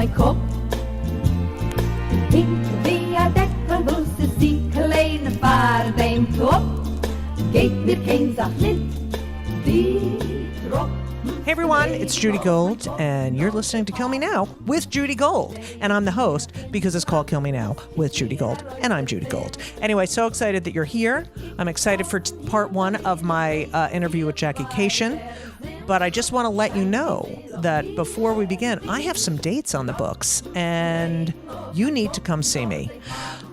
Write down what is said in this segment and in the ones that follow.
mijn kop. Ik wie Deckel, wo sie sie kleine Fahrt dem Top. Geht mir kein Sach nicht, wie Rock. Hey everyone, it's Judy Gold, and you're listening to Kill Me Now with Judy Gold. And I'm the host because it's called Kill Me Now with Judy Gold, and I'm Judy Gold. Anyway, so excited that you're here. I'm excited for part one of my interview with Jackie Kashian. But I just want to let you know that before we begin, I have some dates on the books, and you need to come see me.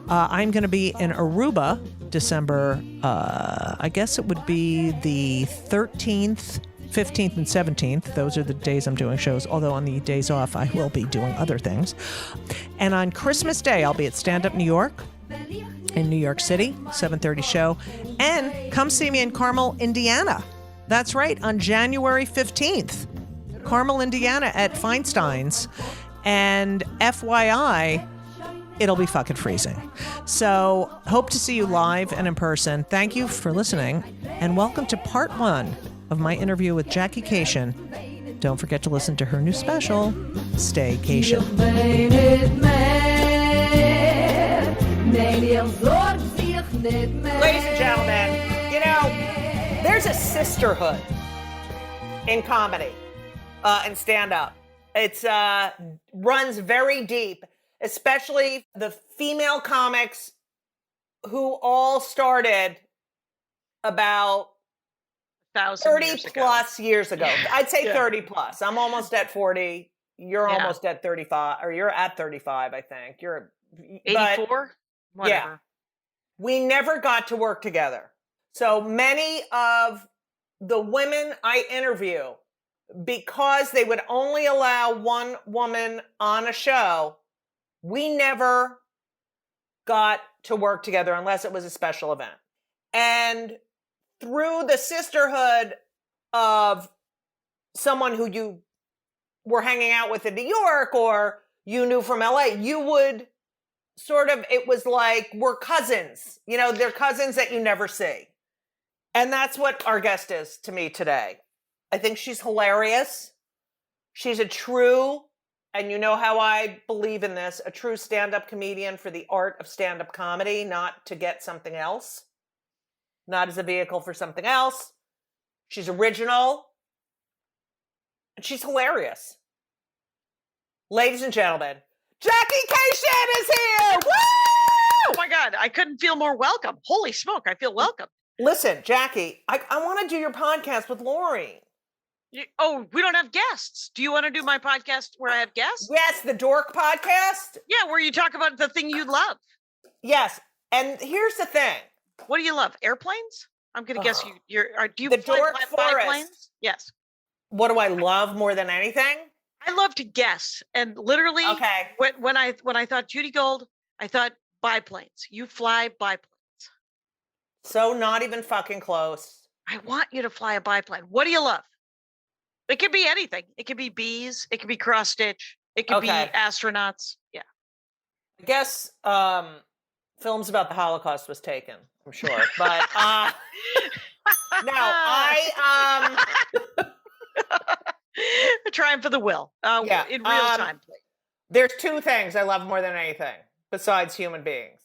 I'm going to be in Aruba, December, I guess it would be the 13th, 15th and 17th. Those are the days I'm doing shows, although on the days off, I will be doing other things. And on Christmas Day, I'll be at Stand Up New York in New York City, 7:30 show. And come see me in Carmel, Indiana. That's right, on January 15th. Carmel, Indiana at Feinstein's. And FYI, it'll be fucking freezing. So hope to see you live and in person. Thank you for listening. And welcome to part one of my interview with Jackie Kashian. Don't forget to listen to her new special, Staycation. Ladies and gentlemen, you know, there's a sisterhood in comedy and stand-up. It's runs very deep, especially the female comics who all started about 30 plus years ago. I'd say 30 plus. I'm almost at 40. You're almost at 35, or you're at 35, I think. You're 84? Whatever. Yeah. We never got to work together. So many of the women I interview, because they would only allow one woman on a show, we never got to work together unless it was a special event. And through the sisterhood of someone who you were hanging out with in New York or you knew from LA, you would sort of, it was like we're cousins. You know, they're cousins that you never see. And that's what our guest is to me today. I think she's hilarious. She's a true, and you know how I believe in this, a true stand-up comedian for the art of stand-up comedy, not to get something else. Not as a vehicle for something else. She's original. And she's hilarious. Ladies and gentlemen, Jackie Kashian is here! Woo! Oh my God, I couldn't feel more welcome. Holy smoke, I feel welcome. Listen, Jackie, I want to do your podcast with Lori. We don't have guests. Do you want to do my podcast where I have guests? Yes, the Dork podcast. Yeah, where you talk about the thing you love. Yes, and here's the thing. What do you love? Airplanes? I'm going to guess do you the fly Dork Forest. planes? Yes. What do I love more than anything? I love to guess. And literally, when I thought Judy Gold, I thought biplanes. You fly biplanes. So not even fucking close. I want you to fly a biplane. What do you love? It could be anything. It could be bees. It could be cross stitch. It could be astronauts. Yeah. I guess films about the Holocaust was taken, I'm sure. But no, A triumph of the will. In real time, please. There's two things I love more than anything besides human beings.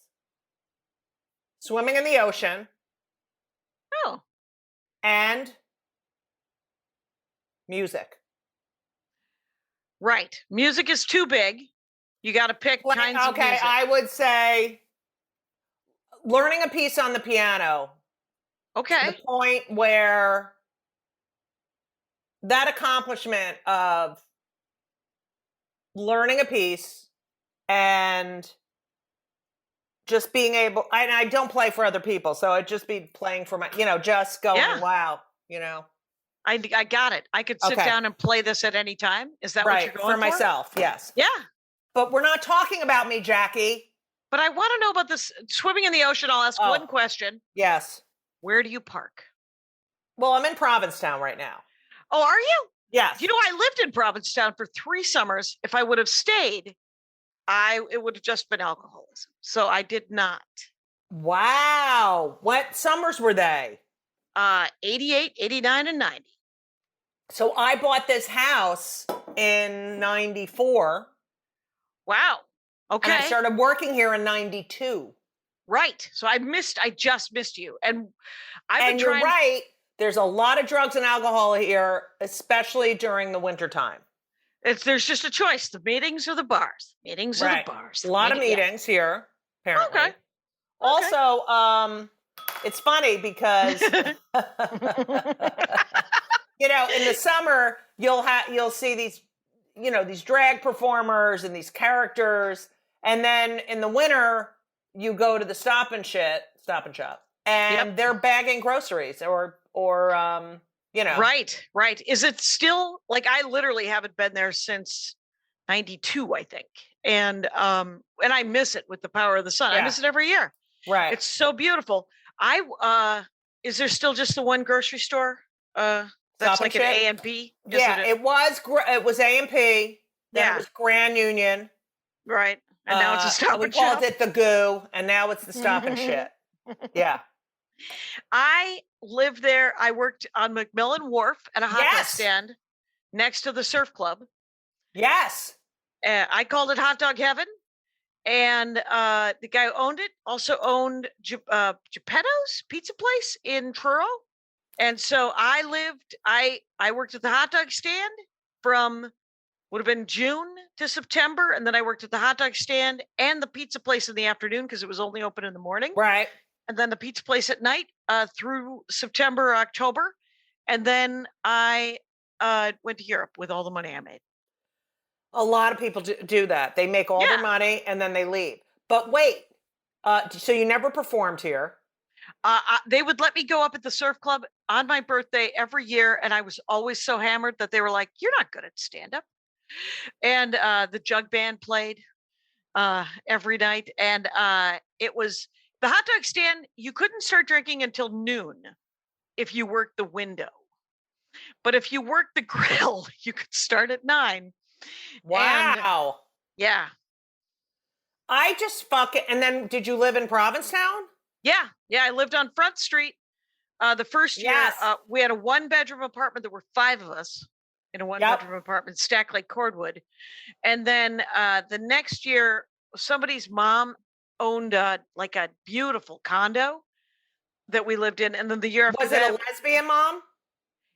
Swimming in the ocean. Oh. And music. Right. Music is too big. You got to pick kinds of music. Okay, I would say learning a piece on the piano. Okay. To the point where that accomplishment of learning a piece and just being able, and I don't play for other people, so I'd just be playing for my, just going, wow, I got it. I could sit down and play this at any time. Is that what you're going for? For myself, yes. Yeah. But we're not talking about me, Jackie. But I want to know about this swimming in the ocean. I'll ask one question. Yes. Where do you park? Well, I'm in Provincetown right now. Oh, are you? Yes. You know, I lived in Provincetown for 3 summers. If I would have stayed, it would have just been alcoholism. So I did not. Wow. What summers were they? 88, 89, and 90. So I bought this house in 94 Wow. Okay. And I started working here in 92. Right. So I just missed you. And I've been you're trying. right. There's a lot of drugs and alcohol here, especially during the wintertime. There's just a choice: the meetings or the bars. Meetings or the bars. A lot of meetings here, apparently. Okay. Also, it's funny because you know, in the summer you'll see these, you know, these drag performers and these characters, and then in the winter you go to the Stop and Shop, and they're bagging groceries or you know. Right. Is it still, like, I literally haven't been there since 92, I think. And I miss it with the power of the sun. I miss it every year. Right. It's so beautiful. Is there still just the one grocery store? That's like an A&P? It was A&P. Then it was Grand Union. Right. And now it's a Stop and Shop. We called it the Goo, and now it's the Stop and Shit. Yeah. I lived there. I worked on McMillan Wharf at a hot dog stand next to the surf club. Yes. I called it Hot Dog Heaven. And the guy who owned it also owned Geppetto's Pizza Place in Truro. And so I worked at the hot dog stand from would have been June to September. And then I worked at the hot dog stand and the pizza place in the afternoon because it was only open in the morning. Right. And then the pizza place at night through September, October. And then I went to Europe with all the money I made. A lot of people do that. They make all their money and then they leave. But wait, so you never performed here? They would let me go up at the surf club on my birthday every year. And I was always so hammered that they were like, "You're not good at stand-up." And the jug band played every night. And it was the hot dog stand. You couldn't start drinking until noon if you worked the window. But if you worked the grill, you could start at 9. Wow. Yeah. I just and then did you live in Provincetown? Yeah. I lived on Front Street. The first year, we had a 1-bedroom apartment. There were 5 of us in a 1-bedroom apartment stacked like cordwood. And then the next year, somebody's mom owned like a beautiful condo that we lived in. And then the year after that, was it a lesbian mom?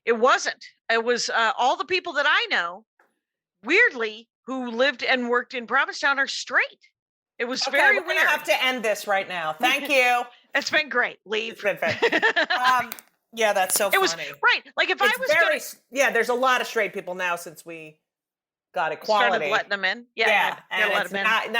It wasn't. It was all the people that I know, weirdly, who lived and worked in Provincetown are straight. It was very weird. We're going to have to end this right now. Thank you. It's been great. Leave. It's been yeah, that's so funny. It was right. Like if I was there's a lot of straight people now since we got equality. Started letting them in. And it's not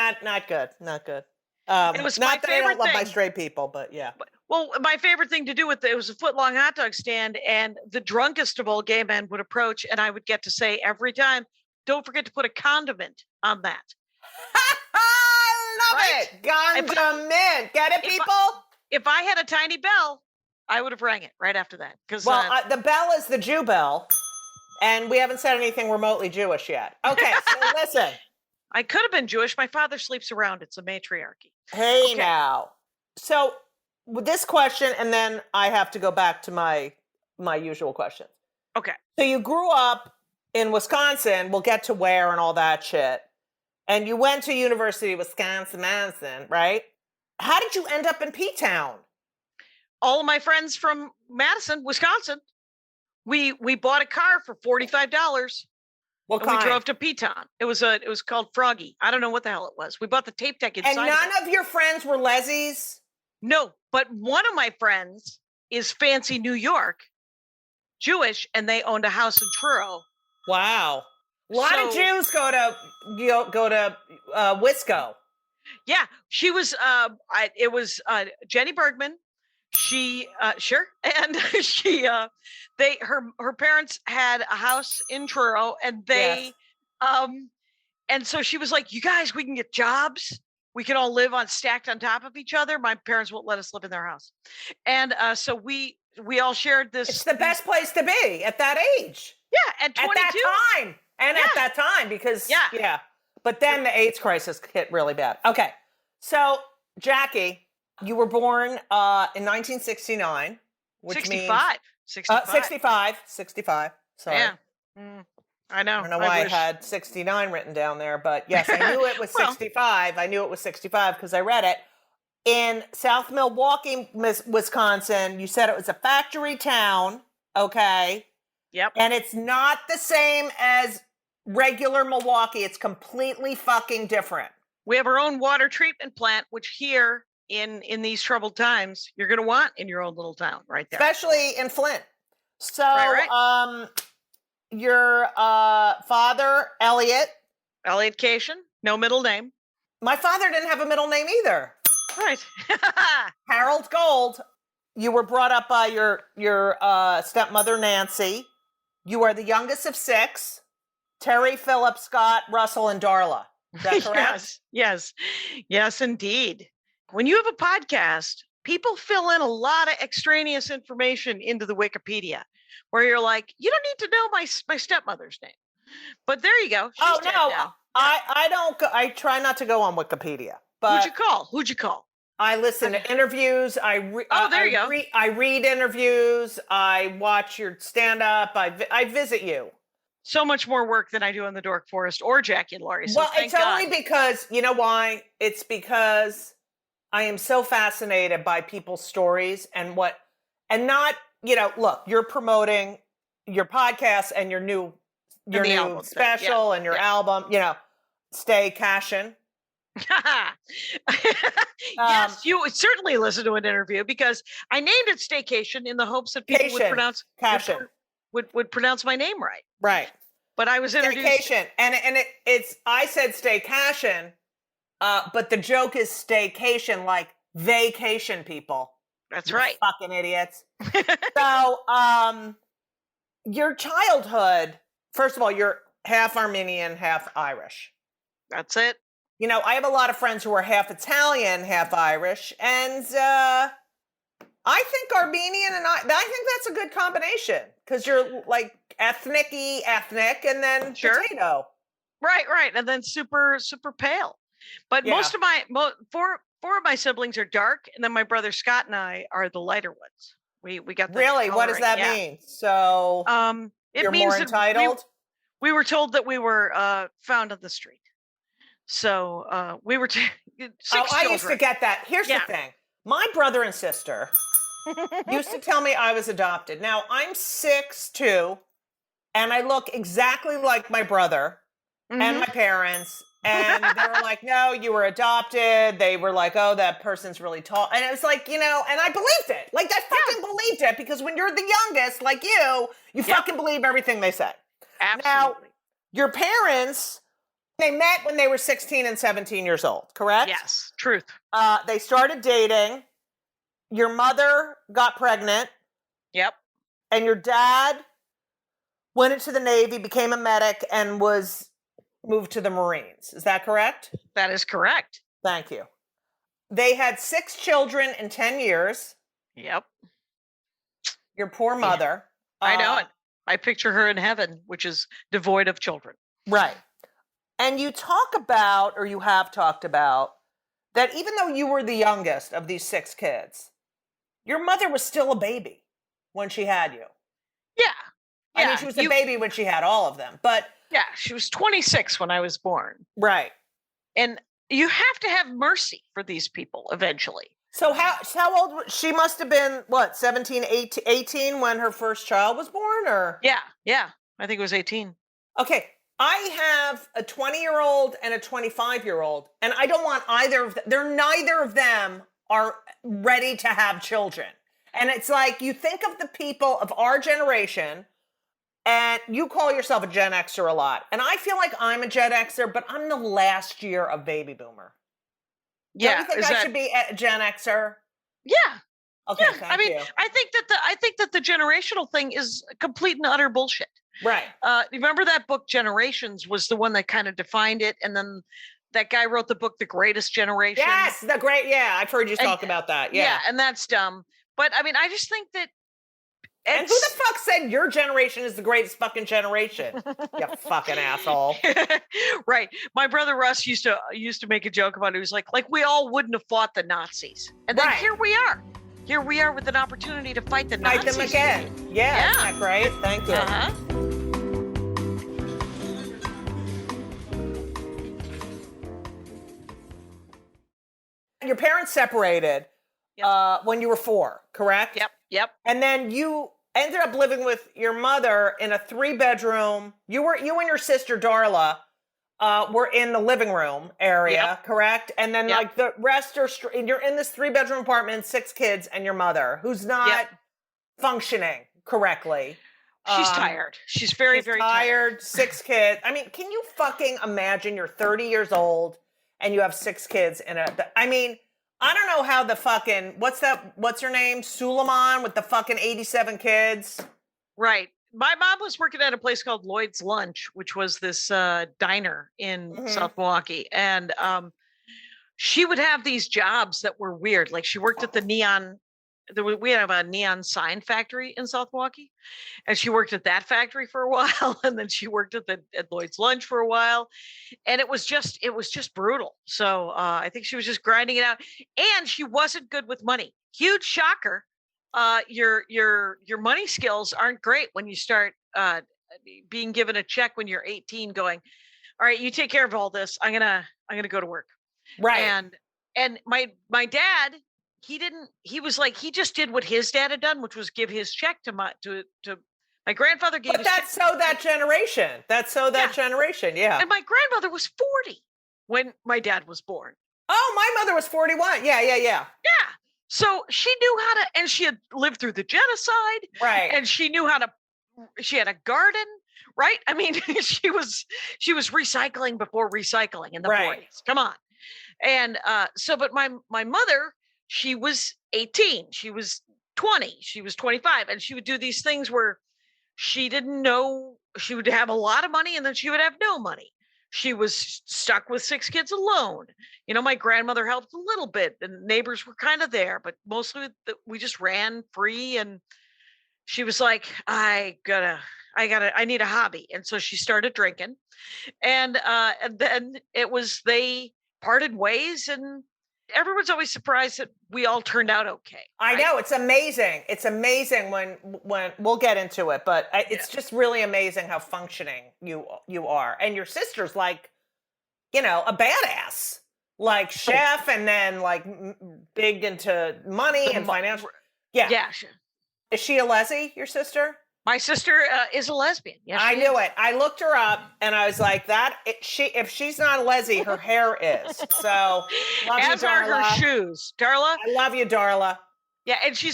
good. Not good. It was not that I don't love my thing. straight people, but yeah. Well, my favorite thing to do with it was a foot-long hot dog stand, and the drunkest of all gay men would approach, and I would get to say every time, "Don't forget to put a condiment on that." I love it. Condiment. Get it, people? If I had a tiny bell, I would have rang it right after that. The bell is the Jew bell, and we haven't said anything remotely Jewish yet. Okay, so listen. I could have been Jewish. My father sleeps around. It's a matriarchy. Hey, now. So with this question, and then I have to go back to my usual questions. Okay. So you grew up in Wisconsin. We'll get to where and all that shit. And you went to University of Wisconsin-Madison, right? How did you end up in P-Town? All of my friends from Madison, Wisconsin, we bought a car for $45. What kind? We drove to P-Town. It was called Froggy. I don't know what the hell it was. We bought the tape deck inside. And none of your friends were lesbies? No, but one of my friends is fancy New York, Jewish, and they owned a house in Truro. Wow. A lot of Jews go to Wisco. Yeah, she was. It was Jenny Bergman. She sure, and she her parents had a house in Truro, and they and so she was like, "You guys, we can get jobs. We can all live stacked on top of each other. My parents won't let us live in their house," and so we all shared this. It's the best place to be at that age. Yeah, at 22. At that time. And at that time, because, But then the AIDS crisis hit really bad. Okay. So, Jackie, you were born in 1969, which 65. means... 65. 65. Sorry. Yeah. I know. I don't know why I wish. had 69 written down there, but yes, I knew it was 65. I knew it was 65 because I read it. In South Milwaukee, Wisconsin, you said it was a factory town, okay? Yep. And it's not the same as regular Milwaukee. It's completely fucking different. We have our own water treatment plant, which here in these troubled times, you're going to want in your own little town right there. Especially in Flint. So, Right. Your father, Elliot Kashian, no middle name. My father didn't have a middle name either. Right. Harold Gold. You were brought up by your stepmother, Nancy. You are the youngest of 6. Terry, Philip, Scott, Russell, and Darla. Is that correct? Yes, indeed. When you have a podcast, people fill in a lot of extraneous information into the Wikipedia where you're like, you don't need to know my stepmother's name. But there you go. She's dead now. I don't go, I try not to go on Wikipedia. But Who'd you call? I listen to interviews. There you go. I read interviews. I watch your stand-up. I visit you. So much more work than I do in the Dork Forest or Jackie and Laurie. So well, it's only because, you know why? It's because I am so fascinated by people's stories and not, look, you're promoting your podcast and your new special and your album, Stay Kashian. Yes, you would certainly listen to an interview because I named it Staycation in the hopes that people would pronounce Kashian. Would pronounce my name right. Right. But I was introduced. Staycation. And it's I said Stay Kashian, but the joke is staycation, like vacation people. That's right. Fucking idiots. So, your childhood, first of all, you're half Armenian, half Irish. That's it. I have a lot of friends who are half Italian, half Irish, and I think Armenian and I think that's a good combination because you're like ethnic, and then potato. Right, and then super pale. But most of four of my siblings are dark, and then my brother Scott and I are the lighter ones. We got the really. What does that mean? So it means more entitled. We were told that we were found on the street. So we were 6 children. I used to get that. Here's the thing. My brother and sister used to tell me I was adopted. Now, I'm 6'2", and I look exactly like my brother and my parents. And they were like, no, you were adopted. They were like, oh, that person's really tall. And it was like, and I believed it. Like, I fucking believed it because when you're the youngest, like you fucking believe everything they say. Absolutely. Now, your parents... They met when they were 16 and 17 years old, correct? Yes, truth. They started dating. Your mother got pregnant. Yep. And your dad went into the Navy, became a medic, and was moved to the Marines. Is that correct? That is correct. Thank you. They had 6 children in 10 years. Yep. Your poor mother. I know it. I picture her in heaven, which is devoid of children. Right. And you talk about, or you have talked about, that even though you were the youngest of these 6 kids, your mother was still a baby when she had you. Yeah. I mean, she was a baby when she had all of them, but... Yeah, she was 26 when I was born. Right. And you have to have mercy for these people eventually. So how old, she must have been, 17, 18 when her first child was born, or? Yeah. I think it was 18. Okay. I have a 20-year-old and a 25-year-old, and I don't want either of them. Neither of them are ready to have children. And it's like, you think of the people of our generation, and you call yourself a Gen Xer a lot. And I feel like I'm a Gen Xer, but I'm the last year of baby boomer. Yeah. Don't you think I should be a Gen Xer? Yeah. Okay, yeah. thank you. I think that the generational thing is complete and utter bullshit. Right. Remember that book Generations was the one that kind of defined it, and then that guy wrote the book The Greatest Generation. Yes, I've heard you talk about that. Yeah, and that's dumb. But I mean, I just think that. And who the fuck said your generation is the greatest fucking generation? You fucking asshole. Right. My brother Russ used to make a joke about it. He was like we all wouldn't have fought the Nazis, and then here we are. Here we are with an opportunity to fight the Nazis. Fight them again. Yeah, isn't that great? Thank you. parents separated Yep. when you were 4, correct? Yep. And then you ended up living with your mother in a 3-bedroom. You and your sister Darla were in the living room area, correct? And then like the rest are you're in this 3-bedroom apartment, 6 kids, and your mother, who's not functioning correctly. She's tired. She's very tired. 6 kids. I mean, can you fucking imagine you're 30 years old and you have 6 kids I mean, I don't know how the fucking, what's her name? Suleiman with the fucking 87 kids. Right. My mom was working at a place called Lloyd's Lunch, which was this diner in South Milwaukee. And she would have these jobs that were weird. Like she worked at the we have a neon sign factory in South Milwaukee. And she worked at that factory for a while. And then she worked at Lloyd's Lunch for a while. And it was just brutal. So I think she was just grinding it out. And she wasn't good with money. Huge shocker. Your money skills aren't great when you start being given a check when you're 18 going, all right, you take care of all this. I'm gonna go to work. Right. And my dad, he was like, he just did what his dad had done, which was give his check to my grandfather gave. But that's so that generation. Generation. Yeah. And my grandmother was 40 when my dad was born. Oh, my mother was 41. Yeah. Yeah. So she knew how to, and she had lived through the genocide. Right. And she knew how to, she had a garden, right? I mean, she was recycling before recycling in the 40s. Come on. And but my mother, she was 18, she was 20, she was 25, and she would do these things where she didn't know, she would have a lot of money and then she would have no money. She was stuck with 6 kids alone. You know, my grandmother helped a little bit and neighbors were kind of there, but mostly we just ran free. And she was like, I need a hobby. And so she started drinking. And then they parted ways, and everyone's always surprised that we all turned out okay. I right? know, it's amazing. It's amazing when we'll get into it, but it's just really amazing how functioning you are. And your sister's like, you know, a badass, like chef, and then like big into money and financial. Yeah. Yeah. Is she a leslie, your sister? My sister is a lesbian. Yes, I knew it. I looked her up and I was like, if she's not a leslie, her hair is. So love as you, are Darla. her shoes. Darla? I love you, Darla. Yeah, and she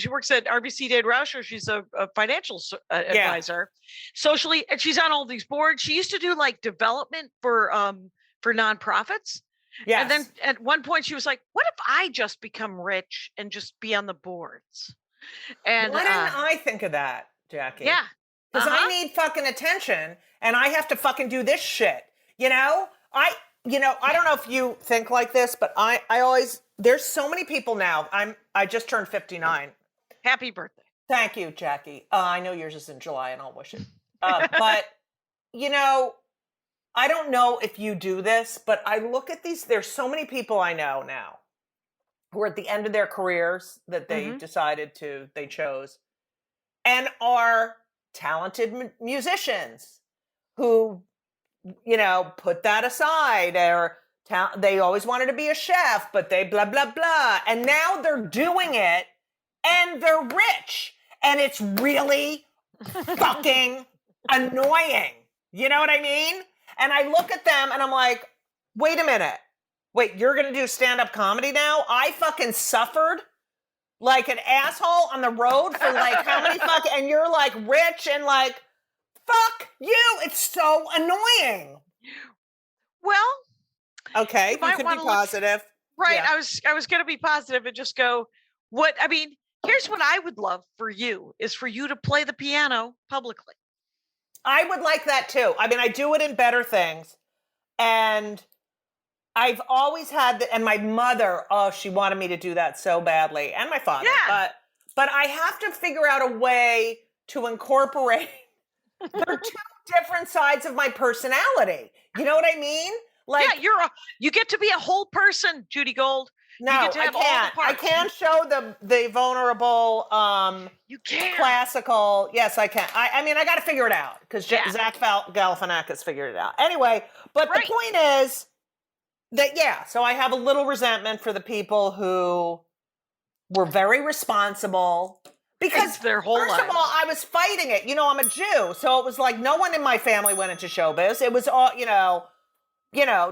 works at RBC Dade Roush, or she's a financial advisor, socially, and she's on all these boards. She used to do like development for nonprofits. Yes. And then at one point she was like, what if I just become rich and just be on the boards? And why didn't I think of that, Jackie? Yeah. Because I need fucking attention and I have to fucking do this shit. You know? I don't know if you think like this, but I always, there's so many people now. I just turned 59. Happy birthday. Thank you, Jackie. I know yours is in July and I'll wish it. But, you know, I don't know if you do this, but I look at these, there's so many people I know now who are at the end of their careers that they they chose, and are talented musicians who, you know, put that aside, or they always wanted to be a chef, but they blah, blah, blah. And now they're doing it and they're rich. And it's really fucking annoying. You know what I mean? And I look at them and I'm like, wait a minute. Wait, you're going to do stand-up comedy now? I fucking suffered like an asshole on the road for like how many fucking, and you're like rich and like, fuck you. It's so annoying. Well, okay, you could be positive. Right. Yeah. I was going to be positive and just go, here's what I would love for you is for you to play the piano publicly. I would like that too. I mean, I do it in Better Things, and I've always had and my mother, she wanted me to do that so badly, and my father. Yeah. But I have to figure out a way to incorporate. There are 2 different sides of my personality. You know what I mean? Like, yeah, you get to be a whole person, Judy Gold. No, I can't. I can't show the vulnerable, you can. Classical. Yes, I can. I mean, I got to figure it out because Zach Galifianakis figured it out. Anyway, but the point is, So I have a little resentment for the people who were very responsible because It's their whole first of lives. all, I was fighting it. You know, I'm a Jew, so it was like no one in my family went into showbiz. It was all,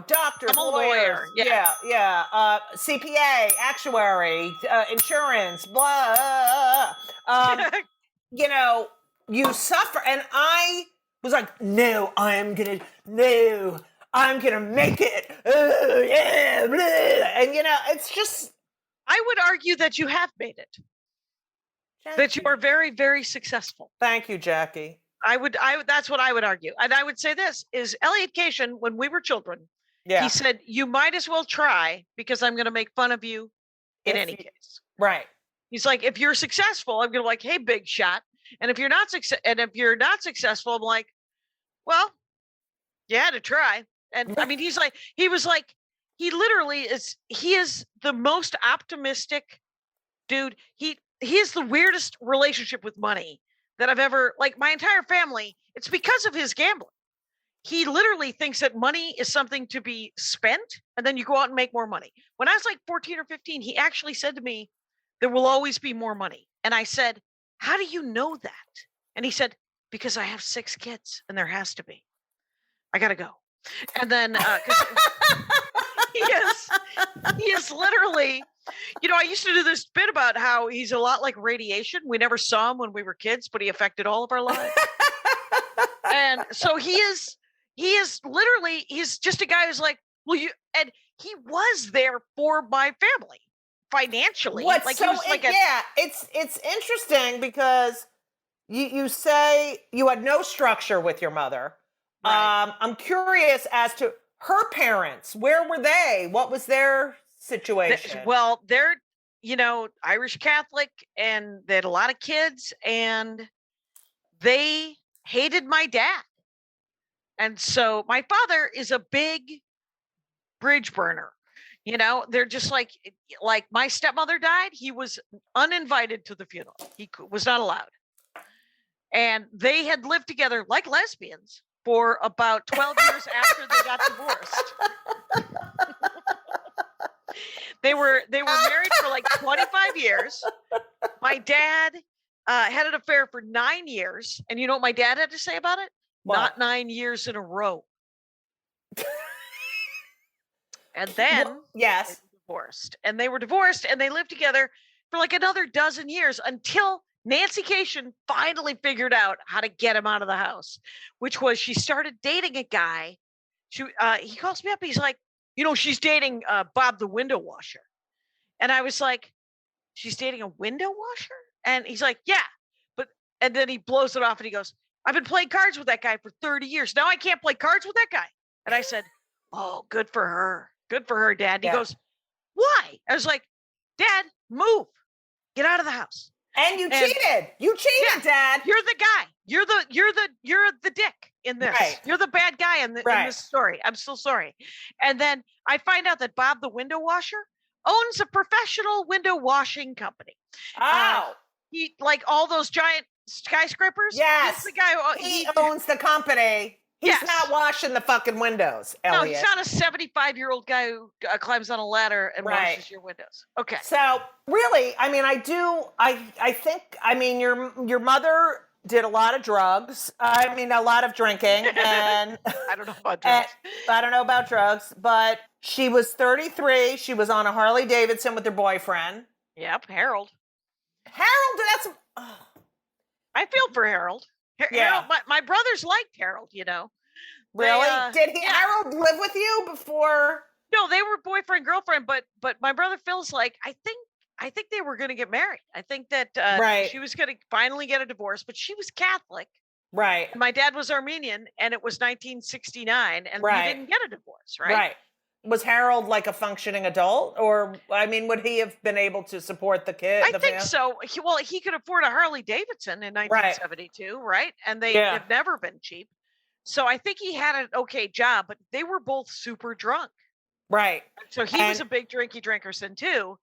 doctors, I'm a lawyers, lawyer, CPA, actuary, insurance, blah. You suffer, and I was like, no, I'm gonna make it. Yeah, blah. And it's just. I would argue that you have made it. That you are very, very successful. Thank you, Jackie. That's what I would argue. And I would say this is Elliot Cation, when we were children, he said, you might as well try because I'm going to make fun of you in any case. Right. He's like, if you're successful, I'm going to like, hey, big shot. And if you're not successful, I'm like, well, you had to try. And I mean, he is the most optimistic dude. He has the weirdest relationship with money that I've ever, like my entire family, it's because of his gambling. He literally thinks that money is something to be spent and then you go out and make more money. When I was like 14 or 15, he actually said to me, there will always be more money. And I said, how do you know that? And he said, because I have 6 kids and there has to be. I got to go. And then he is literally, I used to do this bit about how he's a lot like radiation. We never saw him when we were kids, but he affected all of our lives. And so he's just a guy who's like, and he was there for my family financially. It's interesting because you say you had no structure with your mother. Right. I'm curious as to her parents. Where were they? What was their situation? They're, Irish Catholic, and they had a lot of kids, and they hated my dad. And so my father is a big bridge burner. They're just like my stepmother died. He was uninvited to the funeral. He was not allowed. And they had lived together like lesbians for about 12 years after they got divorced. They were married for like 25 years. My dad had an affair for 9 years. And you know what my dad had to say about it? What? Not 9 years in a row. And then yes, they were divorced and they lived together for like another dozen years until Nancy Cation finally figured out how to get him out of the house, which was she started dating a guy. He calls me up. He's like, she's dating Bob the window washer. And I was like, she's dating a window washer? And he's like, yeah. And then he blows it off and he goes, I've been playing cards with that guy for 30 years. Now I can't play cards with that guy. And I said, oh, good for her. Good for her, Dad. And he goes, why? I was like, Dad, move. Get out of the house. And you cheated. You cheated, Dad. You're the guy. You're the dick in this. Right. You're the bad guy in this story. I'm so sorry. And then I find out that Bob the window washer owns a professional window washing company. Oh. He like all those giant skyscrapers. Yes. He's the guy he owns the company. He's not washing the fucking windows, Elliot. No, he's not a 75-year-old guy who climbs on a ladder and washes your windows. Okay. So really, I mean, I think your mother did a lot of drugs. I mean, a lot of drinking, and I don't know about drugs. I don't know about drugs, but she was 33. She was on a Harley Davidson with her boyfriend. Yep, Harold. That's. I feel for Harold. Harold, my brothers liked Harold, Really? Did Harold live with you before? No, they were boyfriend, girlfriend, but my brother Phil's like, I think they were going to get married. I think that she was going to finally get a divorce, but she was Catholic. Right. And my dad was Armenian, and it was 1969, and he didn't get a divorce, right? Right. Was Harold like a functioning adult, or would he have been able to support the kid? I think so. He could afford a Harley Davidson in 1972, right? And they have never been cheap. So I think he had an okay job, but they were both super drunk. Right. So he was a big drinky drinkerson too.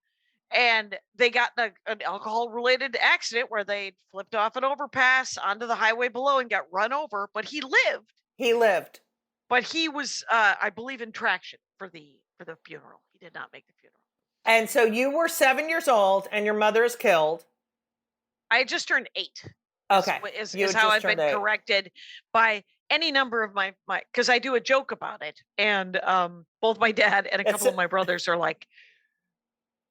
And they got an alcohol-related accident where they flipped off an overpass onto the highway below and got run over, but he lived. He lived. But he was, I believe, in traction for for the funeral. He did not make the funeral. And so you were 7 years old and your mother is killed. I had just turned 8. Okay. Is You had how just I've been turned 8. corrected by any number of my, because I do a joke about it. And both my dad and a couple of my brothers are like,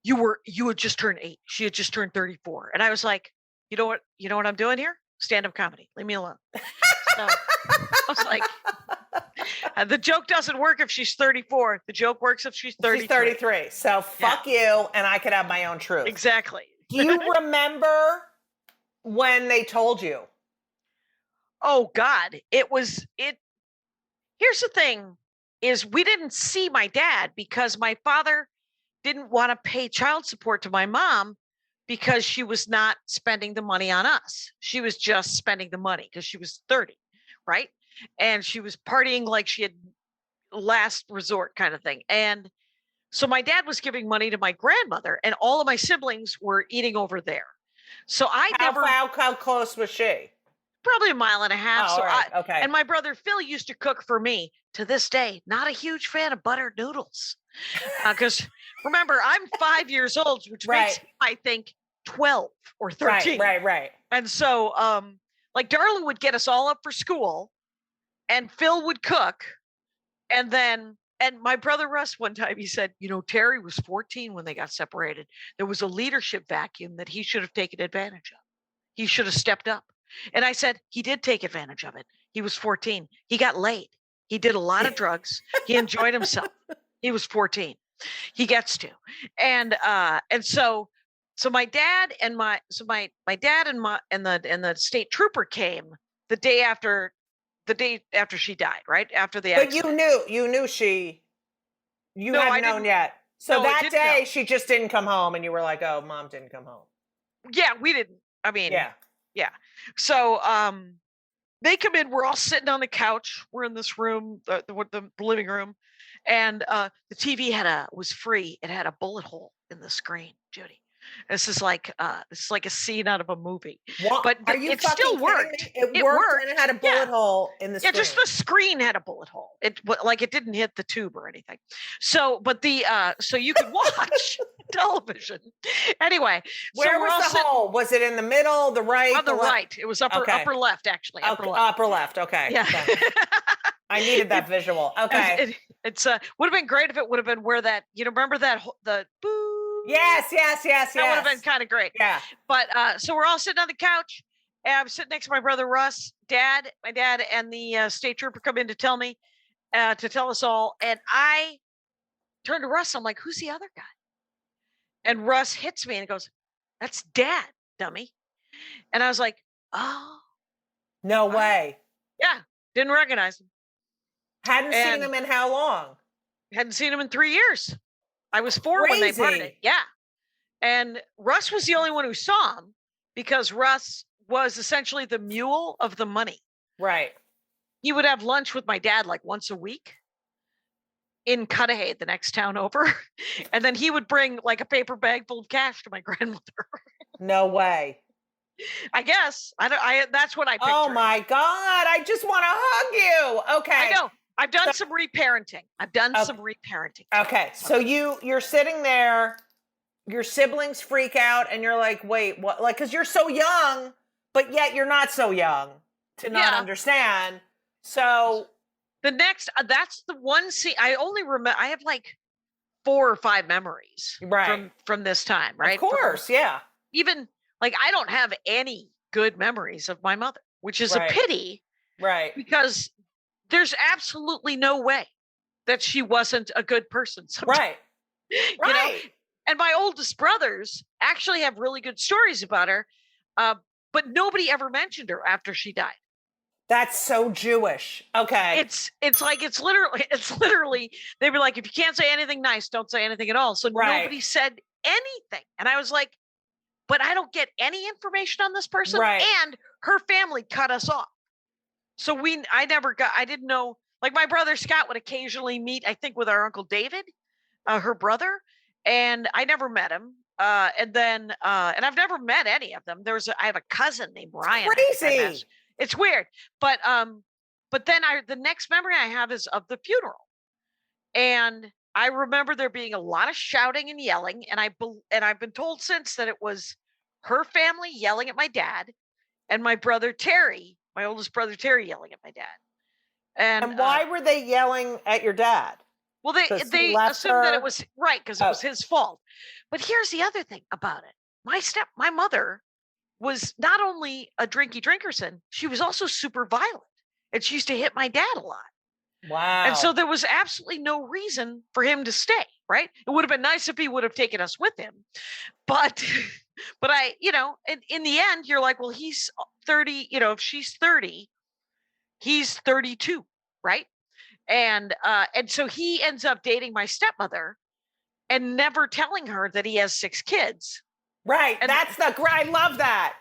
you had just turned 8. She had just turned 34. And I was like, you know what I'm doing here? Stand-up comedy. Leave me alone. So I was like, the joke doesn't work if she's 34. The joke works if she's 33. She's 33. So fuck you, and I could have my own truth. Exactly. Do you remember when they told you? Oh God, here's the thing is we didn't see my dad because my father didn't want to pay child support to my mom because she was not spending the money on us. She was just spending the money because she was 30, right? And she was partying like she had last resort kind of thing. And so my dad was giving money to my grandmother and all of my siblings were eating over there. So How close was she? Probably a mile and a half. Oh, right. Okay. And my brother Phil used to cook for me. To this day, not a huge fan of buttered noodles. Because remember, I'm 5 years old, which makes him, I think, 12 or 13. Right. And so, like, Darla would get us all up for school, and Phil would cook. And my brother Russ, one time, he said, Terry was 14 when they got separated. There was a leadership vacuum that he should have taken advantage of. He should have stepped up. And I said, he did take advantage of it. He was 14. He got laid. He did a lot of drugs. He enjoyed himself. He was 14. He gets to. And so my dad and the state trooper came the day after she died, right? After the accident. But you knew you hadn't known yet. So that day she just didn't come home and you were like, "Oh, mom didn't come home." Yeah, we didn't. I mean, yeah. So they come in, we're all sitting on the couch. We're in this room, the living room, and the TV was free. It had a bullet hole in the screen, Judy. This is like a scene out of a movie. What? But it still worked. It worked and it had a bullet hole in the screen. Yeah, just the screen had a bullet hole. It didn't hit the tube or anything. So, but so you could watch television. Anyway, where was the hole? Was it in the middle, the right? On the right. It was upper left, actually. Upper left. Okay. Yeah. I needed that visual. Okay. It's would have been great if it would have been where that, remember that the boo. Yes. That would have been kind of great. Yeah. But so we're all sitting on the couch, and I'm sitting next to my brother Russ, my dad, and the state trooper come in to tell me, to tell us all. And I turned to Russ. I'm like, "Who's the other guy?" And Russ hits me and goes, "That's Dad, dummy." And I was like, "Oh, no way." Yeah, didn't recognize him. Hadn't seen him in how long? Hadn't seen him in 3 years. I was 4 when they parted. Yeah. And Russ was the only one who saw him because Russ was essentially the mule of the money. Right. He would have lunch with my dad like once a week in Cudahy, the next town over. And then he would bring like a paper bag full of cash to my grandmother. No way. I guess. That's what I pictured. Oh my God. I just want to hug you. Okay. I know. I've done some reparenting. Okay. So you're sitting there, your siblings freak out and you're like, wait, what? Like, cause you're so young, but yet you're not so young to not understand. So the next, that's the one scene I only remember. I have like 4 or 5 memories from this time, right? Of course. Yeah. Even like, I don't have any good memories of my mother, which is a pity. Right. Because there's absolutely no way that she wasn't a good person. Right. Right. And my oldest brothers actually have really good stories about her, but nobody ever mentioned her after she died. That's so Jewish. Okay. It's literally, they were like, if you can't say anything nice, don't say anything at all. So nobody said anything. And I was like, but I don't get any information on this person. Right. And her family cut us off. So I didn't know, like my brother Scott would occasionally meet, I think, with our Uncle David, her brother, and I never met him. And I've never met any of them. I have a cousin named Ryan. Crazy. It's weird. But then the next memory I have is of the funeral. And I remember there being a lot of shouting and yelling, and I've been told since that it was her family yelling at my dad, and my brother Terry, my oldest brother Terry, yelling at my dad. And why were they yelling at your dad? Well, they 'Cause he assumed left that her? it was right because it was his fault. But here's the other thing about it: my mother was not only a drinky drinkerson, she was also super violent, and she used to hit my dad a lot. Wow. And so there was absolutely no reason for him to stay, right? It would have been nice if he would have taken us with him. But but I, in the end, you're like, well, he's 30, if she's 30, he's 32, right? And so he ends up dating my stepmother and never telling her that he has 6 kids. Right. And I love that.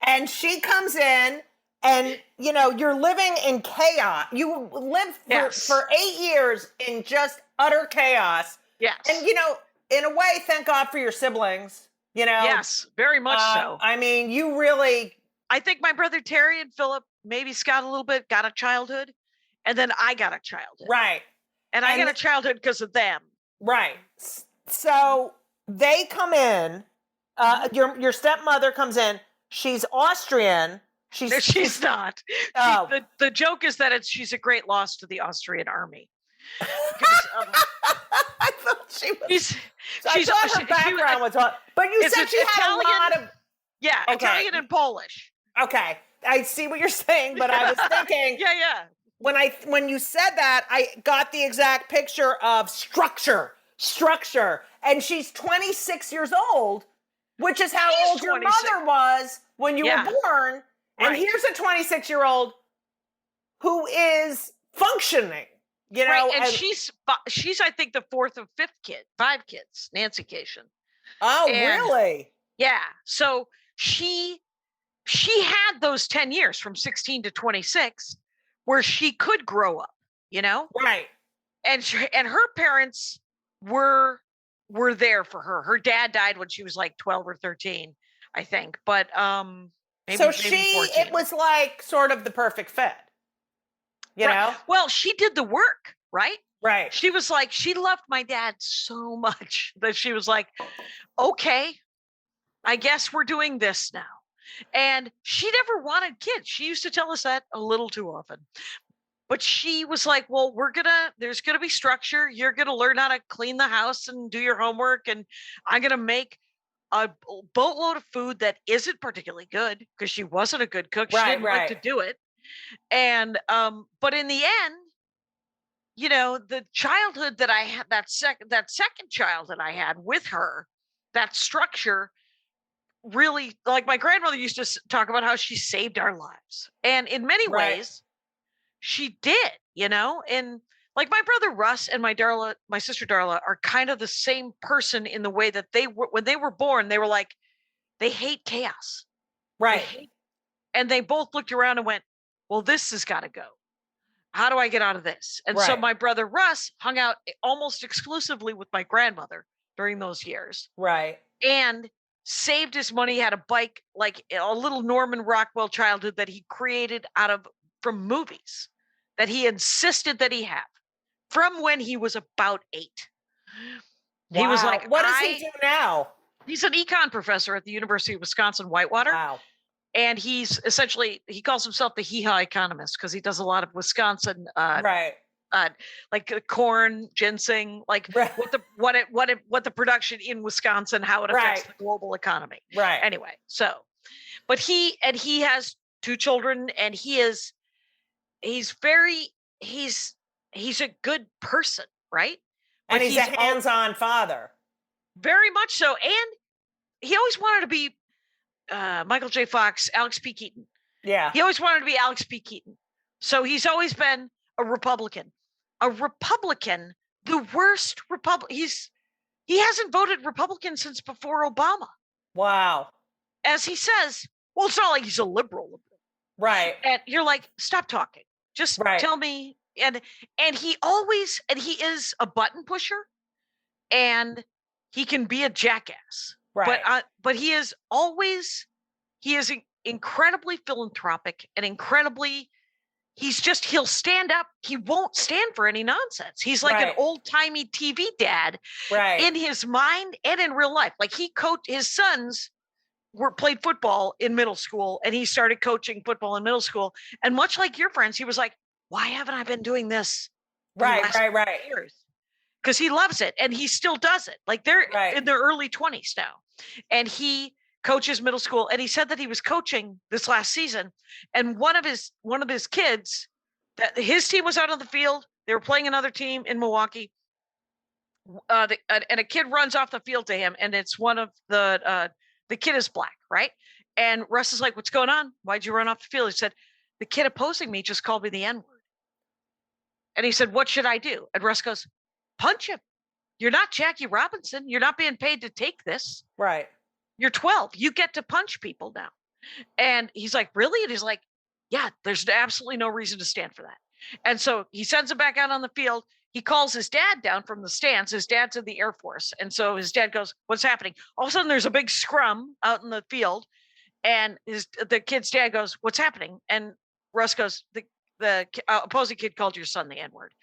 And she comes in and, you're living in chaos. You lived for 8 years in just utter chaos. Yes. And, in a way, thank God for your siblings, Yes, very much so. I mean, you really... I think my brother Terry and Philip, maybe Scott a little bit, got a childhood. And then I got a childhood. Right. And I got a childhood because of them. Right. So they come in. Your stepmother comes in. She's Austrian. She's not. Oh. The joke is that she's a great loss to the Austrian army. I thought she was. I thought her background was hot. But you said she had a lot of... Yeah, okay. Italian and Polish. Okay. I see what you're saying, but I was thinking... Yeah. When you said that, I got the exact picture of structure, and she's 26 years old, which is how old your mother was when you were born. And here's a 26-year-old who is functioning, Right, and she's I think the 4th or 5th kid, 5 kids, Nancy Kashian. Oh, really? Yeah. So she had those 10 years from 16 to 26 where she could grow up, Right. And her parents were there for her. Her dad died when she was like 12 or 13, I think. But maybe 14. It was like sort of the perfect fit. You know? Well, she did the work, right? Right. She was like, she loved my dad so much that she was like, okay, I guess we're doing this now. And she never wanted kids. She used to tell us that a little too often. But she was like, well, there's going to be structure. You're going to learn how to clean the house and do your homework. And I'm going to make a boatload of food that isn't particularly good because she wasn't a good cook. She didn't like to do it. And, but in the end, the childhood that I had, that second child that I had with her, that structure really, like my grandmother used to talk about how she saved our lives. And in many ways she did, and like my brother Russ and my sister Darla are kind of the same person in the way that they were, when they were born, they were like, they hate chaos. Right. And they both looked around and went, well, this has got to go. How do I get out of this? And so my brother Russ hung out almost exclusively with my grandmother during those years. Right. And saved his money, had a bike, like a little Norman Rockwell childhood that he created from movies that he insisted that he have from when he was about 8. Wow. He was like, what does he do now? He's an econ professor at the University of Wisconsin-Whitewater. Wow. And he's essentially, he calls himself the hee-haw economist because he does a lot of Wisconsin, like corn, ginseng, like what the production in Wisconsin, how it affects the global economy. Right. Anyway, so, but he has 2 children, and he's a good person, right? And but he's a hands-on father. Very much so. And he always wanted to be Michael J. Fox, Alex P. Keaton. Yeah. He always wanted to be Alex P. Keaton. So he's always been a Republican. The worst Republican. He hasn't voted Republican since before Obama. Wow. As he says, well, it's not like he's a liberal. Right. And you're like, stop talking. Just tell me. And he is a button pusher, and he can be a jackass. Right. But he is incredibly philanthropic and incredibly he'll stand up. He won't stand for any nonsense. He's like an old-timey TV dad in his mind and in real life. Like his sons played football in middle school, and he started coaching football in middle school. And much like your friends, he was like, why haven't I been doing this? Right. Because he loves it, and he still does it. Like they're in their early 20s now. And he coaches middle school, and he said that he was coaching this last season, and one of his kids, that his team was out on the field, they were playing another team in Milwaukee, and a kid runs off the field to him, and it's one of the kid is black, right? And Russ is like, what's going on? Why'd you run off the field? He said, the kid opposing me just called me the N-word. And he said, what should I do? And Russ goes, punch him. You're not Jackie Robinson. You're not being paid to take this. Right. You're 12. You get to punch people now. And he's like, really? And he's like, yeah, there's absolutely no reason to stand for that. And so he sends him back out on the field. He calls his dad down from the stands. His dad's in the Air Force. And so his dad goes, what's happening? All of a sudden there's a big scrum out in the field. And the kid's dad goes, what's happening? And Russ goes, the opposing kid called your son the N-word.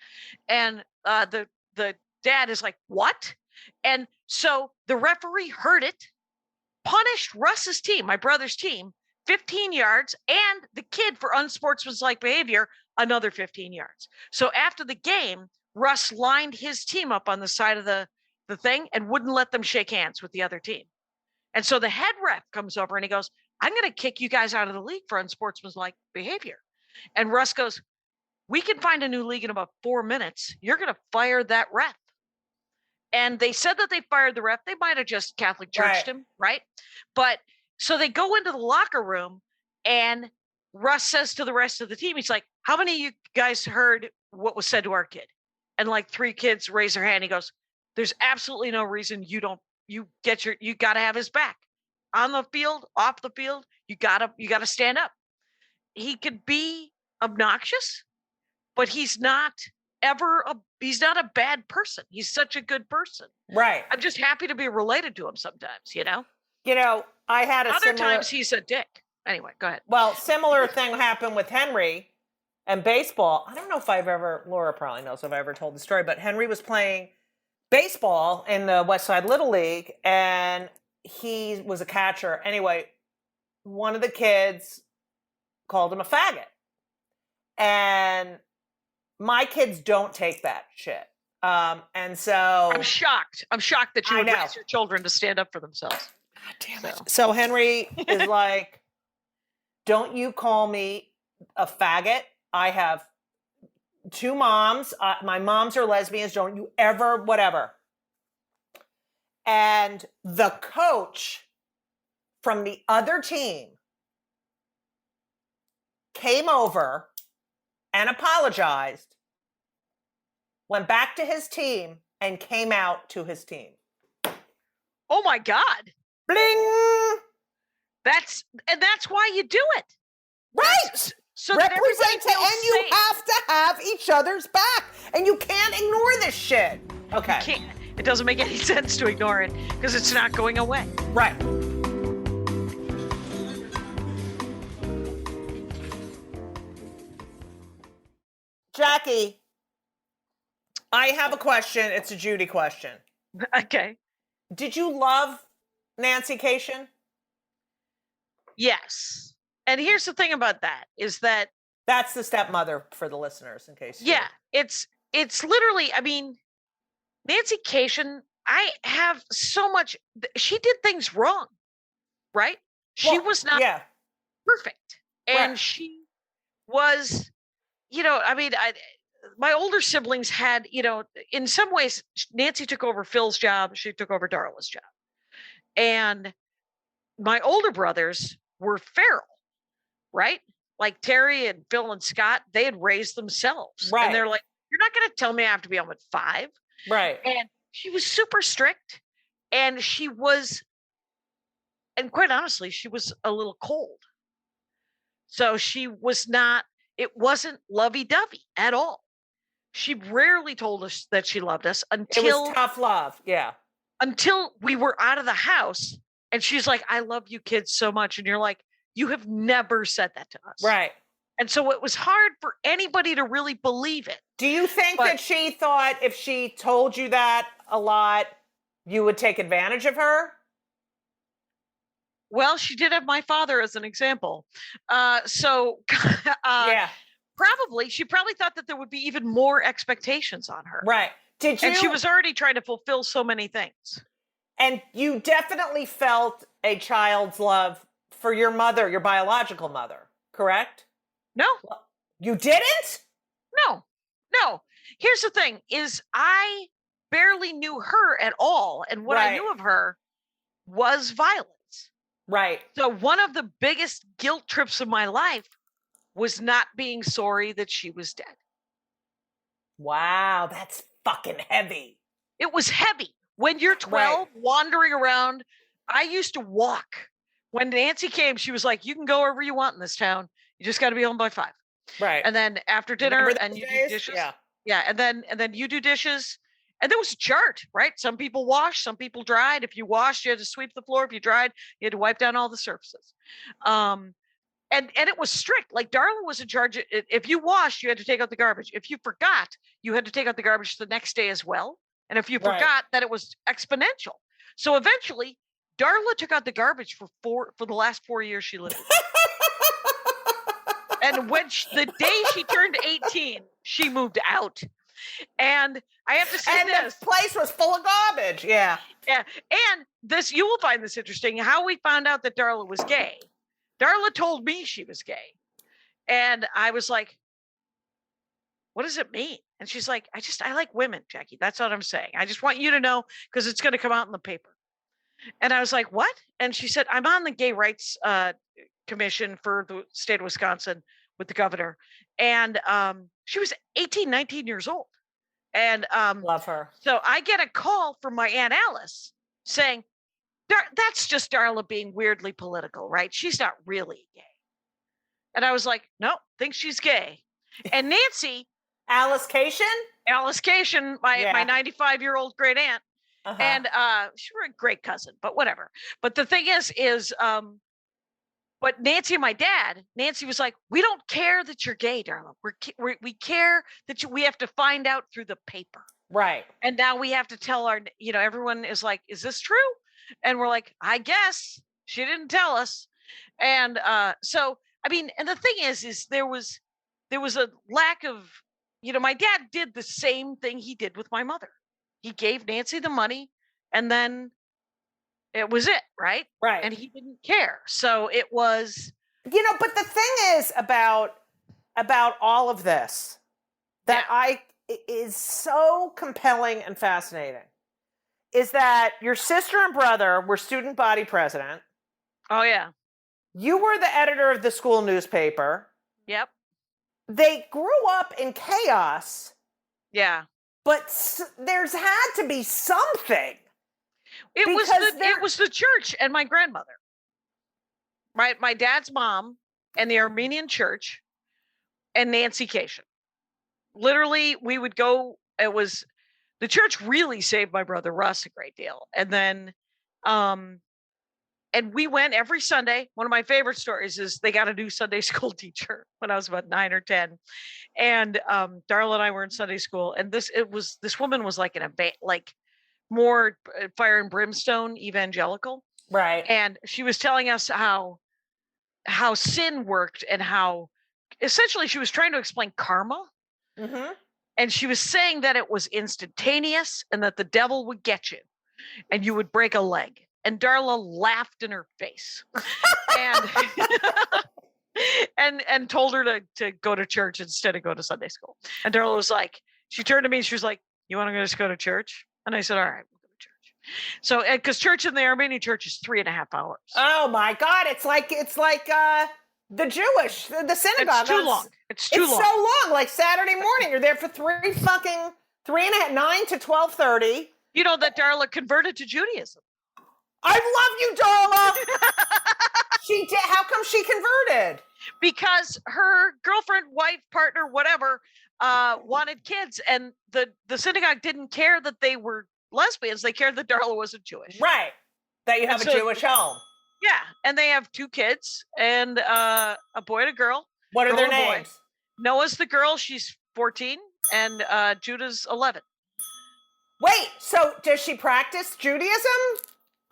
And the dad is like, what? And so the referee heard it, punished Russ's team, my brother's team, 15 yards, and the kid for unsportsmanlike behavior, another 15 yards. So after the game, Russ lined his team up on the side of the thing and wouldn't let them shake hands with the other team. And so the head ref comes over and he goes, I'm going to kick you guys out of the league for unsportsmanlike behavior. And Russ goes, we can find a new league in about 4 minutes. You're going to fire that ref. And they said that they fired the ref. They might have just Catholic churched him, right? But so they go into the locker room, and Russ says to the rest of the team, he's like, how many of you guys heard what was said to our kid? And like 3 kids raise their hand. He goes, there's absolutely no reason you got to have his back on the field, off the field. You got to stand up. He could be obnoxious, but he's not a bad person. He's such a good person. Right. I'm just happy to be related to him sometimes, you know? I had Other times he's a dick. Anyway, go ahead. Well, similar thing happened with Henry and baseball. I don't know if Laura probably knows if I ever told the story, but Henry was playing baseball in the West Side Little League, and he was a catcher. Anyway, one of the kids called him a faggot. And my kids don't take that shit. And so I'm shocked that you would raise your children to stand up for themselves. God damn it. So Henry is like, don't you call me a faggot. I have 2 moms. My moms are lesbians. Don't you ever, whatever. And the coach from the other team came over and apologized, went back to his team, and came out to his team. Oh my God. Bling! That's why you do it. Right. So that everybody Representing, feels and you safe. have to have each other's back, and you can't ignore this shit. Okay. It doesn't make any sense to ignore it because it's not going away. Right. Jackie, I have a question. It's a Judy question. Okay. Did you love Nancy Kashian? Yes. And here's the thing about that is that that's the stepmother for the listeners, in case. Yeah, it's literally. I mean, Nancy Kashian. I have so much. She did things wrong, right? She was not perfect, and she was. I mean, my older siblings had. In some ways, Nancy took over Phil's job. She took over Darla's job, and my older brothers were feral, right? Like Terry and Phil and Scott, they had raised themselves. Right. And they're like, you're not going to tell me I have to be home at 5. Right. And she was super strict. And quite honestly, she was a little cold. So it wasn't lovey-dovey at all. She rarely told us that she loved us until. It was tough love. Yeah. Until we were out of the house. And she's like, I love you kids so much. And you're like, you have never said that to us. Right. And so it was hard for anybody to really believe it. Do you think that she thought if she told you that a lot, you would take advantage of her? Well, she did have my father as an example. Yeah. She probably thought that there would be even more expectations on her. Right. Did you? And she was already trying to fulfill so many things. And you definitely felt a child's love for your mother, your biological mother, correct? No. You didn't? No. Here's the thing, is I barely knew her at all. And what I knew of her was violence. Right. So one of the biggest guilt trips of my life was not being sorry that she was dead. Wow, that's fucking heavy. It was heavy. When you're 12, wandering around, I used to walk. When Nancy came, she was like, you can go wherever you want in this town. You just got to be home by 5. Right. And then after dinner, and you do dishes. Yeah. And then you do dishes. And there was a chart, right? Some people washed, some people dried. If you washed, you had to sweep the floor. If you dried, you had to wipe down all the surfaces. And it was strict. Like Darla was in charge. If you washed, you had to take out the garbage. If you forgot, you had to take out the garbage the next day as well. And if you forgot, that it was exponential. So eventually, Darla took out the garbage for the last 4 years she lived. And when the day she turned 18, she moved out. And I have to say this place was full of garbage. Yeah. Yeah. And this, you will find this interesting, how we found out that Darla was gay. Darla told me she was gay. And I was like, what does it mean? And she's like, I like women, Jackie. That's what I'm saying. I just want you to know, because it's going to come out in the paper. And I was like, what? And she said, I'm on the Gay Rights Commission for the state of Wisconsin with the governor. And she was 18, 19 years old. And love her. So I get a call from my Aunt Alice saying, that's just Darla being weirdly political, right? She's not really gay. And I was like, no, think she's gay. And Nancy. Alice Kashian, my 95-year-old great aunt. And she was a great cousin, but whatever. But the thing is, but Nancy and my dad, Nancy was like, we don't care that you're gay, Darla. We care that we have to find out through the paper. Right. And now we have to tell everyone is like, is this true? And we're like, I guess she didn't tell us. And so, I mean, and the thing is there was a lack of, my dad did the same thing he did with my mother. He gave Nancy the money and then it was it, right? Right. And he didn't care. So it was. But the thing is about all of this that is so compelling and fascinating is that your sister and brother were student body president. Oh, yeah. You were the editor of the school newspaper. Yep. They grew up in chaos. Yeah. But there's had to be something. It was the church and my grandmother. My dad's mom and the Armenian church and Nancy Kashian. Literally, we would go, the church really saved my brother Russ a great deal. And then, and we went every Sunday. One of my favorite stories is they got a new Sunday school teacher when I was about 9 or 10. And Darla and I were in Sunday school. And this woman was like more fire and brimstone evangelical. Right. And she was telling us how sin worked and how essentially she was trying to explain karma. Mm-hmm. And she was saying that it was instantaneous and that the devil would get you and you would break a leg. And Darla laughed in her face and told her to go to church instead of go to Sunday school. And Darla was like, she turned to me and she was like, you want to just go to church? And I said, all right, we'll go to church. So, because church in the Armenian church is 3.5 hours. Oh my God. It's like the Jewish, the synagogue. It's too long. It's so long. Like Saturday morning, you're there for 3.5, 9 to 12:30. You know that Darla converted to Judaism. I love you, Darla. She did. How come she converted? Because her girlfriend, wife, partner, whatever, wanted kids, and the synagogue didn't care that they were lesbians. They cared that Darla wasn't Jewish. Right. That you have a Jewish home. Yeah, and they have 2 kids, and a boy and a girl. What are their Girl or boy. names? Noah's the girl. She's 14, and Judah's 11. Wait, so does she practice Judaism?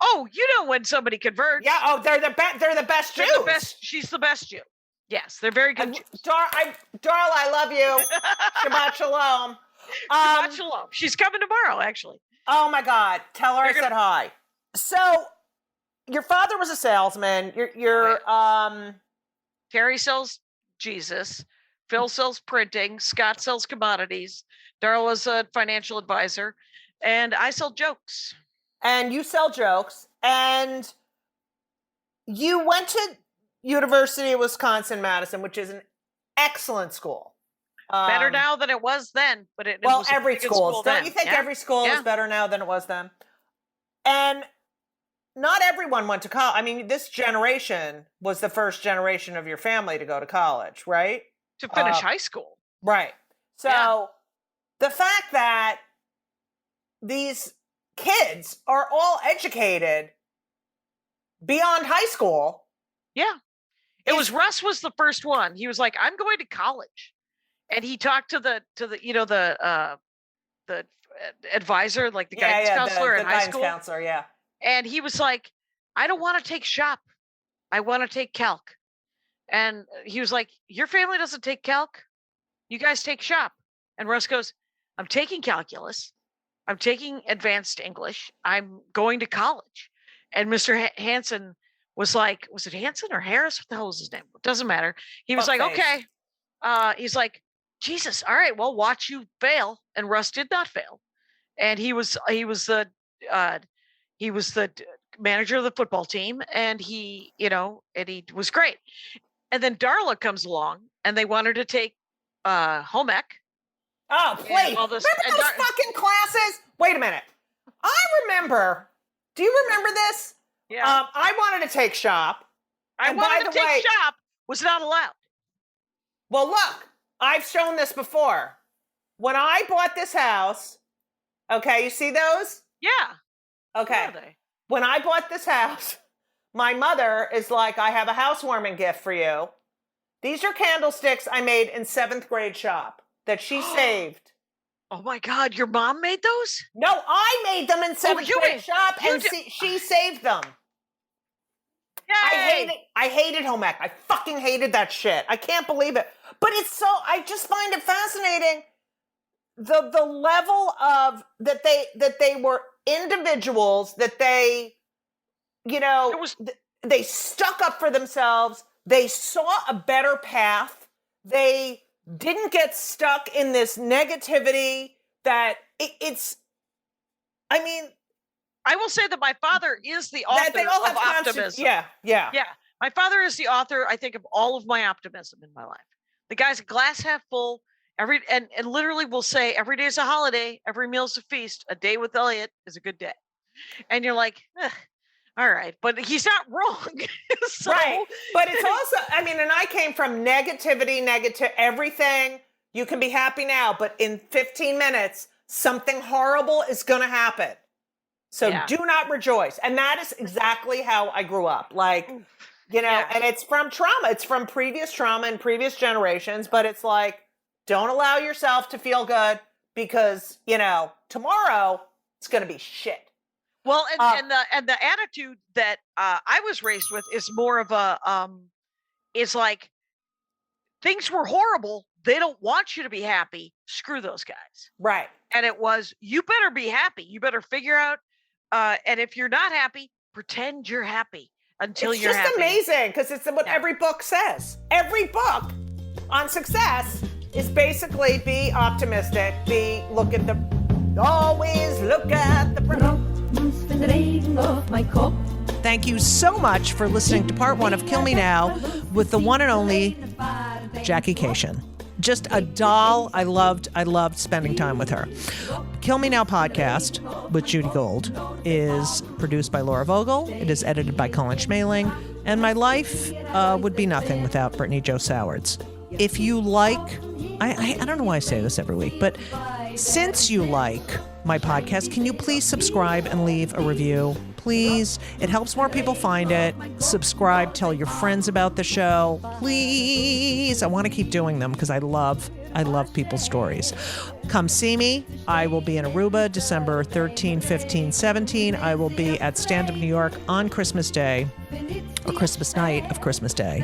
Oh, you know when somebody converts. Yeah. Oh, they're the best. They're the best Jews. They're the best. She's the best Jew. Yes, they're very good Jews. Darl, I love you. Shabbat shalom. Shabbat shalom. She's coming tomorrow, actually. Oh my God! Tell her I said hi. So, your father was a salesman. Terry sells Jesus. Phil sells printing. Scott sells commodities. Darla's a financial advisor, and I sell jokes. And you sell jokes, and you went to University of Wisconsin-Madison, which is an excellent school. Better now than it was then, but it well, was every school. Don't you think yeah. every school is better now than it was then? And not everyone went to college. I mean, this generation was the first generation of your family to go to college, right? To finish high school. Right. So the fact that these kids are all educated beyond high school. Yeah. Russ was the first one. He was like, I'm going to college. And he talked to the advisor, like the guidance counselor in high school. Counselor, yeah. And he was like, I don't want to take shop. I want to take calc. And he was like, your family doesn't take calc. You guys take shop. And Russ goes, I'm taking calculus. I'm taking advanced English. I'm going to college. And Mr. Hansen was like, was it Hansen or Harris? What the hell was his name? It doesn't matter. He was like, okay. He's like, Jesus, all right, well, watch you fail. And Russ did not fail. And he was the manager of the football team, and he was great. And then Darla comes along, and they wanted to take home ec. Oh, please. Remember those fucking classes? Wait a minute. I remember. Do you remember this? Yeah. I wanted to take shop. Shop. Was not allowed. Well, look. I've shown this before. When I bought this house, okay, you see those? Yeah. Okay. Where are they? When I bought this house, my mother is like, I have a housewarming gift for you. These are candlesticks I made in 7th grade shop that she saved. Oh my God, your mom made those? No, I made them in 7th grade shop, and she saved them. Yay! I hated home ec. I fucking hated that shit. I can't believe it. But I just find it fascinating the level of that they were individuals, that they, they stuck up for themselves. They saw a better path. They didn't get stuck in this negativity that I will say that my father is the author of optimism. Yeah. My father is the author, I think, of all of my optimism in my life. The guy's a glass half full. And literally will say every day is a holiday, every meal's a feast, a day with Elliot is a good day. And you're like, all right, but he's not wrong. Right. But it's also, and I came from negativity, everything. You can be happy now, but in 15 minutes, something horrible is going to happen. So do not rejoice. And that is exactly how I grew up. Like, and it's from trauma. It's from previous trauma and previous generations, but it's like, don't allow yourself to feel good because, tomorrow it's going to be shit. Well, and the attitude that I was raised with is more of is like, things were horrible. They don't want you to be happy. Screw those guys. Right. And it was, you better be happy. You better figure out, and if you're not happy, pretend you're happy until you're happy. It's just amazing because it's what every book says. Every book on success is basically be optimistic, always look at the Thank you so much for listening to part 1 of Kill Me Now with the one and only Jackie Kashian. Just a doll. I loved spending time with her. Kill Me Now podcast with Judy Gold is produced by Laura Vogel. It is edited by Colin Schmaling. And my life would be nothing without Brittany Jo Sowards. If you like, I don't know why I say this every week, but since you like my podcast, can you please subscribe and leave a review? Please. It helps more people find it. Subscribe, tell your friends about the show. Please. I want to keep doing them because I love people's stories. Come see me. I will be in Aruba December 13, 15, 17. I will be at Stand Up New York on Christmas Day, or Christmas night of Christmas Day,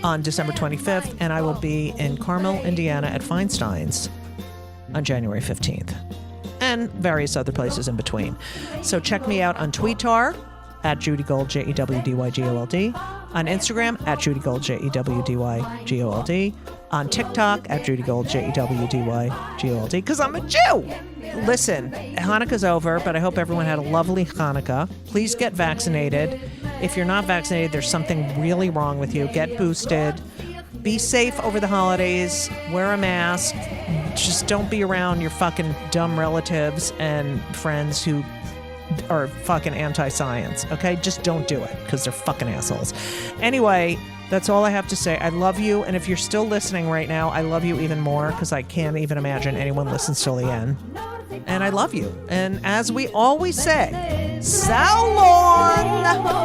on December 25th. And I will be in Carmel, Indiana at Feinstein's on January 15th. And various other places in between. So check me out on Twitter at Judy Gold, JEWDYGOLD, on Instagram at Judy Gold, JEWDYGOLD, on TikTok at Judy Gold, JEWDYGOLD, because I'm a Jew. Listen, Hanukkah's over, but I hope everyone had a lovely Hanukkah. Please get vaccinated. If you're not vaccinated, there's something really wrong with you. Get boosted. Be safe over the holidays. Wear a mask. Just don't be around your fucking dumb relatives and friends who are fucking anti-science, okay? Just don't do it, because they're fucking assholes. Anyway, that's all I have to say. I love you, and if you're still listening right now, I love you even more, because I can't even imagine anyone listens till the end. And I love you. And as we always say, so long!